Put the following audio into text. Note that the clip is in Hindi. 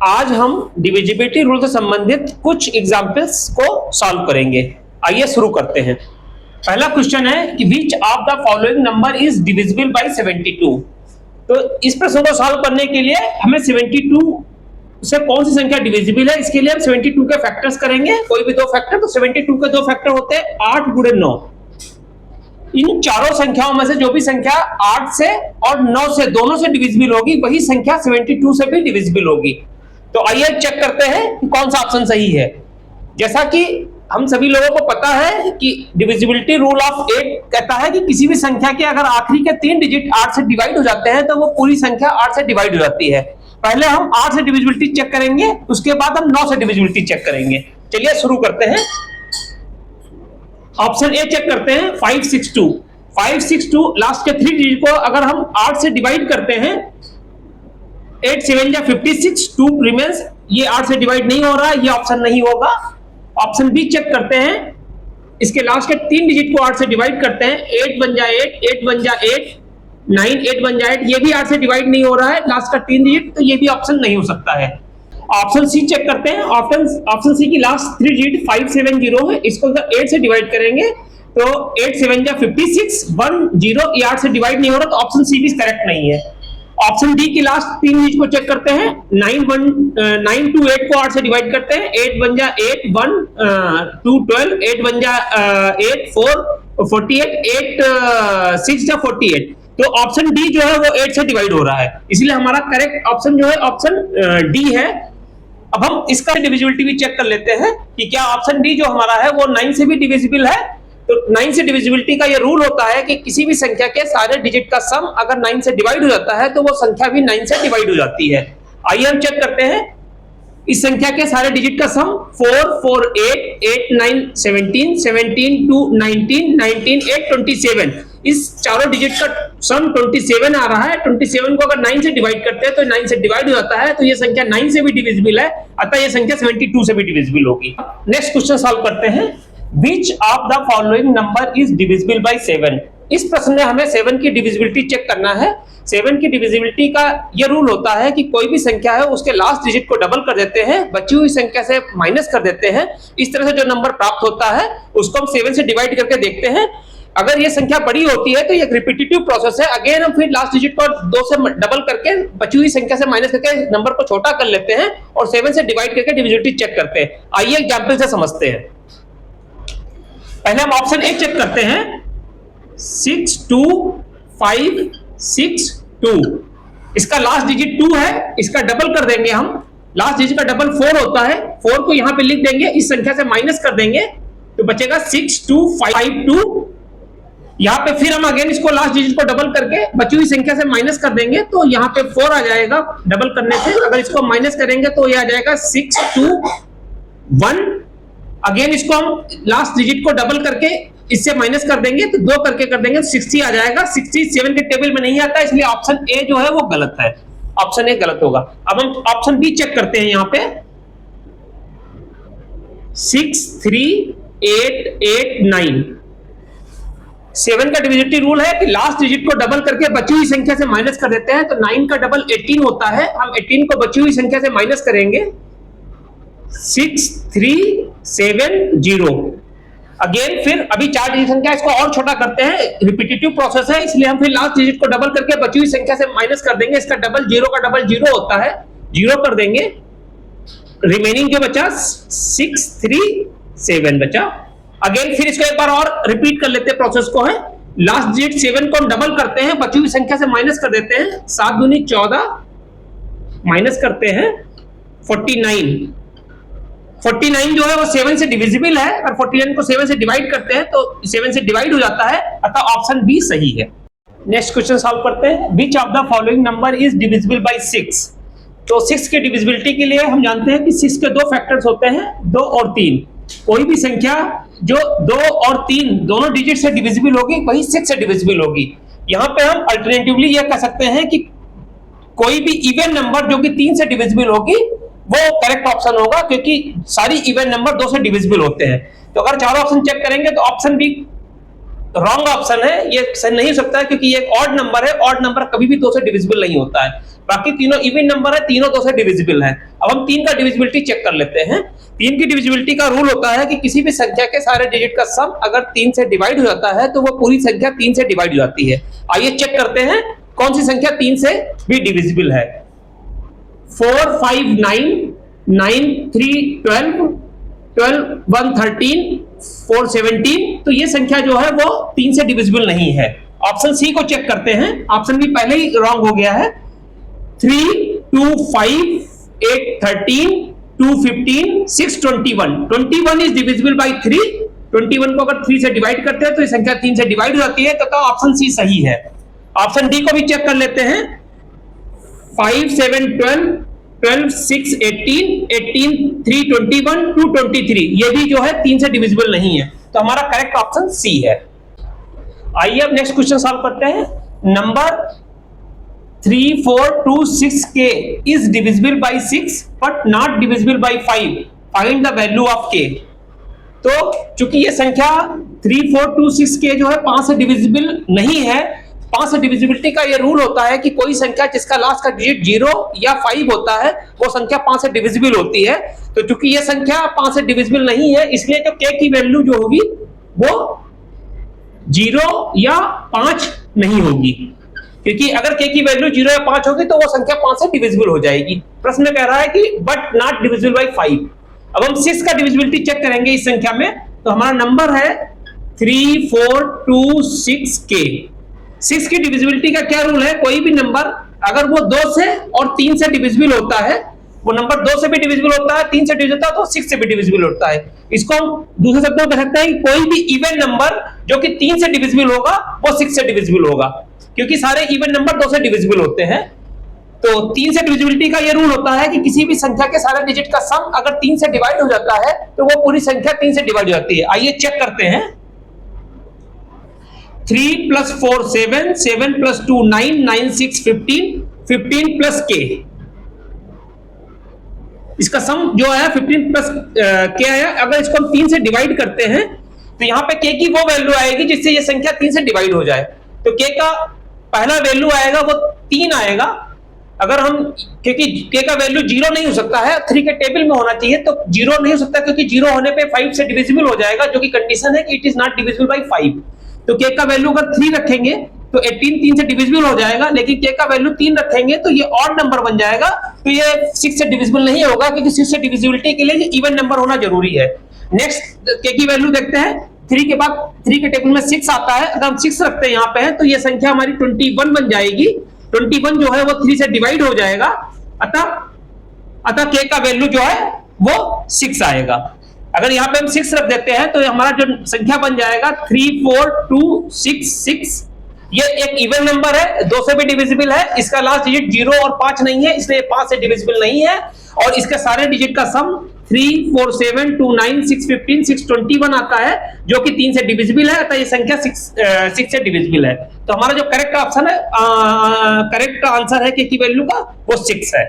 आज हम डिविजिबिलिटी रूल से संबंधित कुछ एग्जाम्पल्स को सॉल्व करेंगे। आइए शुरू करते हैं। पहला क्वेश्चन है कि which of the following number is divisible by 72। तो इस प्रश्न को सॉल्व करने के लिए हमें 72 से कौन सी संख्या डिविजिबल है, इसके लिए हम 72 के फैक्टर्स करेंगे, कोई भी दो फैक्टर। तो 72 के दो फैक्टर होते हैं 8 गुणे 9। इन चारों संख्याओं में से जो भी संख्या 8 से और 9 से दोनों से डिविजिबल होगी वही संख्या 72 से भी डिविजिबल होगी। तो आइए चेक करते हैं कि कौन सा ऑप्शन सही है। जैसा कि हम सभी लोगों को पता है कि डिविजिबिलिटी रूल ऑफ 8 कहता है कि किसी भी संख्या के अगर आखिरी के 3 डिजिट 8 से डिवाइड हो जाते हैं तो वो पूरी संख्या 8 से डिवाइड हो जाती है। पहले हम 8 से डिविजिबिलिटी चेक करेंगे, उसके बाद हम 9 से डिविजिबिलिटी चेक करेंगे। चलिए शुरू करते हैं। ऑप्शन ए चेक करते हैं 562। 562 लास्ट के 3 डिजिट को अगर हम 8 से डिवाइड करते हैं, 8 7 या 56, 2 रिमेंस। ये 8 से डिवाइड नहीं हो रहा है, ये ऑप्शन नहीं होगा। ऑप्शन बी चेक करते हैं, इसके लास्ट के 3 डिजिट को 8 से डिवाइड करते हैं, 8 बन जा 8, 8 बन जा 8, 9 8 बन जा 8। ये भी 8 से डिवाइड नहीं हो रहा है, लास्ट का 3 डिजिट, तो ये भी ऑप्शन नहीं हो सकता है। ऑप्शन सी चेक करते हैं। ऑप्शन सी की लास्ट 3 डिजिट 570 है, इसको अगर 8 से डिवाइड करेंगे तो 8 7 या 56, 1 0, ये 8 से डिवाइड नहीं हो रहा, तो ऑप्शन सी भी करेक्ट नहीं है। ऑप्शन डी की लास्ट 3 डिजिट को चेक करते हैं, 9 2 8 को 8 से डिवाइड करते हैं, 8 बन जा 8, 1 2 12, 8 बन जा 8 4 48, 8 6 जा 48। तो ऑप्शन डी जो है वो 8 से डिवाइड हो रहा है, इसलिए हमारा करेक्ट ऑप्शन जो है ऑप्शन डी है। अब हम इसका डिविजिबिलिटी भी चेक कर लेते हैं कि क्या ऑप्शन डी जो हमारा है वो 9 से भी डिविजिबल है। तो 9 से डिविजिबिलिटी का ये रूल होता है कि किसी भी संख्या के सारे डिजिट का सम अगर 9 से डिवाइड हो जाता है तो वो संख्या भी 9 से डिवाइड हो जाती है। आइए हम चेक करते हैं। इस संख्या के सारे डिजिट का सम 4 4 8 8 9 17 17 2 19 19 8 27। इस चारों डिजिट का सम 27 आ रहा है। 27 को अगर 9 से डिवाइड करते हैं तो 9 से डिवाइड हो जाता है, तो ये संख्या 9 से भी डिविजिबल है, अतः ये संख्या 72 से भी डिविजिबल होगी। नेक्स्ट क्वेश्चन सॉल्व करते हैं। Which of the following number is divisible by 7? इस प्रश्न में हमें 7 की डिविजिबिलिटी चेक करना है। 7 की डिविजिबिलिटी का यह रूल होता है कि कोई भी संख्या है उसके लास्ट डिजिट को डबल कर देते हैं, बची हुई संख्या से माइनस कर देते हैं। इस तरह से जो नंबर प्राप्त होता है उसको हम 7 से डिवाइड करके देखते हैं। अगर ये संख्या बड़ी होती है तो ये रिपीटेटिव प्रोसेस है। अगेन हम फिर लास्ट डिजिट को 2 से डबल करके बची हुई संख्या से माइनस करके नंबर को छोटा कर लेते हैं और 7 से डिवाइड करके डिविजिबिलिटी चेक करते हैं। आइए एग्जाम्पल से समझते हैं। पहले हम ऑप्शन ए चेक करते हैं, 6 2 5 6 2। इसका लास्ट डिजिट 2 है, इसका डबल कर देंगे हम। लास्ट डिजिट का डबल 4 होता है, 4 को यहां पे लिख देंगे, इस संख्या से माइनस कर देंगे तो बचेगा 6 2 5 2। यहां पे फिर हम अगेन इसको लास्ट डिजिट को डबल करके बची हुई संख्या से माइनस कर देंगे तो यहां पे 4 आ जाएगा डबल करने से। अगर इसको माइनस करेंगे तो ये आ जाएगा 6 2 1। अगेन इसको हम लास्ट डिजिट को डबल करके इससे माइनस कर देंगे तो 2 करके कर देंगे तो 60 आ जाएगा। 60 7 के टेबल में नहीं आता, इसलिए ऑप्शन ए जो है वो गलत है। ऑप्शन ए गलत होगा। अब हम ऑप्शन बी चेक करते हैं। यहां पे 6 3 8 8 9। 7 का डिविजिबिलिटी रूल है कि लास्ट डिजिट को डबल करके बची हुई संख्या से माइनस कर देते हैं। तो 9 का डबल 18 होता है, हम 18 को बची हुई संख्या से माइनस करेंगे, 6 3 7 0। अगेन फिर अभी 4 डिजिट संख्या, इसको और छोटा करते हैं, रिपीटेटिव प्रोसेस है, इसलिए हम फिर लास्ट डिजिट को डबल करके बची हुई संख्या से माइनस कर देंगे। इसका डबल 0 का डबल 0 होता है, 0 कर देंगे। रिमेनिंग जो बचा 6 3 7 बचा। अगेन फिर इसको एक बार और रिपीट कर लेते हैं प्रोसेस को है। लास्ट डिजिट 7 को हम डबल करते हैं, बची हुई संख्या से माइनस कर देते हैं, 7 दूनी 14 माइनस करते हैं 49। 49 जो है वो 7 से डिविजिबल है। अगर 49 को 7 से डिवाइड करते हैं तो 7 से डिवाइड हो जाता है, अतः ऑप्शन बी सही है। नेक्स्ट क्वेश्चन सॉल्व करते हैं। Which of the following number is divisible by 6? तो 6 की डिविजिबिलिटी के लिए हम जानते हैं कि 6 के दो फैक्टर्स होते हैं, 2 और 3। कोई भी संख्या जो 2 और 3 दोनों डिजिट से डिविजिबल होगी वही 6 से डिविजिबल होगी। यहां पे हम अल्टरनेटिवली यह कह सकते हैं कि कोई भी इवन नंबर जो कि 3 से डिविजिबल होगी वो करेक्ट ऑप्शन होगा, क्योंकि सारी इवन नंबर 2 से डिविजिबल होते हैं। तो अगर चारों ऑप्शन चेक करेंगे तो ऑप्शन बी रॉन्ग ऑप्शन है, ये सही नहीं हो सकता है, क्योंकि ये एक ऑड नंबर है। ऑड नंबर कभी भी 2 से डिविजिबल नहीं होता है। बाकी तीनों इवन नंबर है, तीनों 2 से डिविजिबल है। अब हम 3 का डिविजिबिलिटी चेक कर लेते हैं। 3 की डिविजिबिलिटी का रूल होता है कि किसी भी संख्या के सारे डिजिट का सम अगर 3 से डिवाइड हो जाता है तो वो पूरी संख्या 3 से डिवाइड हो जाती है। आइए चेक करते हैं कौन सी संख्या 3 से भी डिविजिबल है। 4 5 9 9 3 12 12 1 13 4 17, तो ये संख्या जो है वो 3 से डिविजिबल नहीं है। ऑप्शन सी को चेक करते हैं। ऑप्शन बी पहले ही रॉन्ग हो गया है। 3 2 5 8 13 2 15 6 21, 21 इज डिविजिबल बाय 3। 21 को अगर 3 से डिवाइड करते हैं तो ये संख्या 3 से डिवाइड हो जाती है, तो ऑप्शन सी सही है। ऑप्शन डी को भी चेक कर लेते हैं। 5 7 12 12 6 18 18 3 21 2 23, ये भी जो है 3 से डिविजिबल नहीं है, तो हमारा करेक्ट ऑप्शन सी है। आइए अब नेक्स्ट क्वेश्चन सॉल्व करते हैं। Number 3426k is divisible by 6 but not divisible by 5. Find the value of k. तो चूंकि ये संख्या 3426k जो है 5 से डिविजिबल नहीं है, 5 से डिविजिबिलिटी का ये रूल होता है कि कोई संख्या जिसका लास्ट का डिजिट 0 या 5 होता है वो संख्या 5 से डिविजिबल होती है। तो चूंकि ये संख्या 5 से डिविजिबल नहीं है, इसलिए जो k की वैल्यू जो होगी वो 0 या 5 नहीं होगी, क्योंकि अगर k की वैल्यू 0 या 5 होगी तो वो संख्या 5 से डिविजिबल हो जाएगी। प्रश्न में कह रहा है कि बट नॉट डिविजिबल बाय 5। अब हम 6 का डिविजिबिलिटी चेक करेंगे इस संख्या में, तो हमारा नंबर है 3426k। 6 की डिविजिबिलिटी का क्या रूल है, कोई भी नंबर अगर वो 2 से और 3 से डिविजिबल होता है, वो नंबर 2 से भी डिविजिबल होता है, 3 से डिविजिबल होता है, तो 6 से भी डिविजिबल होता है। इसको हम दूसरे शब्दों में कह सकते हैं कि कोई भी इवन नंबर जो कि 3 से डिविजिबल होगा वो 6 से डिविजिबल होगा, क्योंकि सारे इवन नंबर 2 से डिविजिबल होते हैं। तो 3 से डिविजिबिलिटी का ये रूल होता है कि किसी भी संख्या के सारे डिजिट का सम अगर 3 से डिवाइड हो जाता है तो वो पूरी संख्या 3 से डिवाइड हो जाती है। आइए चेक करते हैं। 3 + 4 7 7 + 2 9 9 6 15 15 + k, इसका सम जो है 15 + k आया। अगर इसको हम 3 से डिवाइड करते हैं तो यहाँ पे k की वो वैल्यू आएगी जिससे ये संख्या 3 से डिवाइड हो जाए। तो k का पहला वैल्यू आएगा वो 3 आएगा। अगर हम, क्योंकि k का वैल्यू 0 नहीं हो सकता है, 3 के टेबल में होना चाहिए, तो 0 नहीं हो सकता क्योंकि 0 होने पे 5 से डिविजिबल हो जाएगा, जो कि कंडीशन है कि it is not divisible by 5। तो k का वैल्यू अगर 3 रखेंगे तो 18 3 से डिविजिबल हो जाएगा, लेकिन k का वैल्यू 3 रखेंगे तो ये ऑड नंबर बन जाएगा, तो ये 6 से डिविजिबल नहीं होगा, क्योंकि 6 से डिविजिबिलिटी के लिए इवन नंबर होना जरूरी है। नेक्स्ट k की वैल्यू देखते हैं। 3 के बाद 3 के टेबल में 6 आता है, अगर हम 6 रखते हैं यहाँ पे तो ये संख्या हमारी 21 बन जाएगी। 21 जो है वो 3 से डिवाइड हो जाएगा, अतः k का वैल्यू जो है वो 6 आएगा। अगर यहाँ पे हम 6 रख देते हैं तो हमारा जो संख्या बन जाएगा 34266। ये एक इवन नंबर है, 2 से भी डिविजिबल है, इसका लास्ट डिजिट 0 और 5 नहीं है, इसलिए 5 से डिविजिबल नहीं है, और इसके सारे डिजिट का सम 3 4 7 2 9 6 15 6 21 आता है, जो कि 3 से डिविजिबल है, अतः ये संख्या 6 से डिविजिबल है। तो हमारा जो करेक्ट ऑप्शन है, करेक्ट आंसर है k की वैल्यू का वो 6 है।